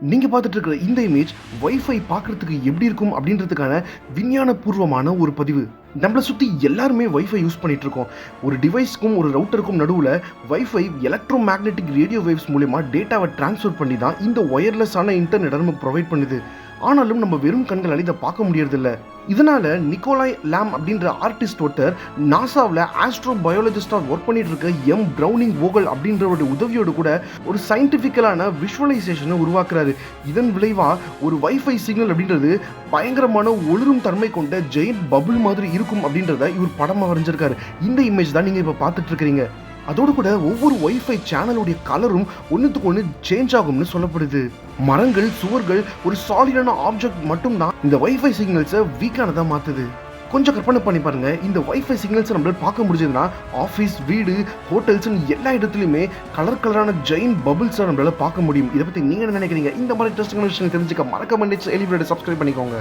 நீங்க பார்த்துட்டு இருக்கிற இந்த இமேஜ் வைஃபை பார்க்கறதுக்கு எப்படி இருக்கும் அப்படின்றதுக்கான விஞ்ஞானபூர்வமான ஒரு பதிவு. நம்மளை சுற்றி எல்லாருமே வைஃபை யூஸ் பண்ணிட்டு இருக்கோம். ஒரு டிவைஸ்க்கும் ஒரு ரவுட்டருக்கும் நடுவில் wifi electro magnetic radio waves மூலமா டேட்டாவை டிரான்ஸ்ஃபர் பண்ணி தான் இந்த ஒயர்லெஸ்ஸான இன்டர்நெட்டை நமக்கு ப்ரொவைட் பண்ணுது. ஆனாலும் நம்ம வெறும் கண்களால் இதை பார்க்க முடியறதில்ல. இதனால நிக்கோலாய் லாம் அப்படின்ற ஆர்டிஸ்ட் ஒருத்தர் நாசாவில் ஆஸ்ட்ரோ பயாலஜிஸ்டாக ஒர்க் பண்ணிட்டு இருக்க எம் ப்ரௌனிங் வோகல் அப்படின்றவருடைய உதவியோடு கூட ஒரு சயின்டிஃபிக்கலான விஷுவலைசேஷனை உருவாக்குறாரு. இதன் விளைவாக ஒரு வைஃபை சிக்னல் அப்படின்றது பயங்கரமான ஒளிரும் தன்மை கொண்ட ஜெயிண்ட் பபுள் மாதிரி இருக்கும் அப்படின்றத இவர் படமாக வரைஞ்சிருக்காரு. இந்த இமேஜ் தான் நீங்கள் இப்போ பார்த்துட்டு இருக்கிறீங்க. அதோடு கூட ஒவ்வொரு வைஃபை சேனலுடைய கலரும் ஒன்றுத்துக்கு ஒன்று சேஞ்ச் ஆகும்னு சொல்லப்படுது. மரங்கள், சுவர்கள், ஒரு சாலிடான ஆப்ஜெக்ட் மட்டும்தான் இந்த வைஃபை சிக்னல்ஸை வீக்கானதாக மாற்றுது. கொஞ்சம் கற்பனை பண்ணி பாருங்க, இந்த வைஃபை சிக்னல்ஸை நம்மளால் பார்க்க முடிஞ்சதுன்னா ஆஃபீஸ், வீடு, ஹோட்டல்ஸ்னு எல்லா இடத்துலையுமே கலரான ஜெயின் பபுள்ஸை நம்மளால் பார்க்க முடியும். இதை பற்றி நீங்கள் என்ன நினைக்கிறீங்க? இந்த மாதிரி இன்ட்ரெஸ்டிங்கான விஷயம் தெரிஞ்சுக்க மறக்காம சப்ஸ்கிரைப் பண்ணிக்கோங்க.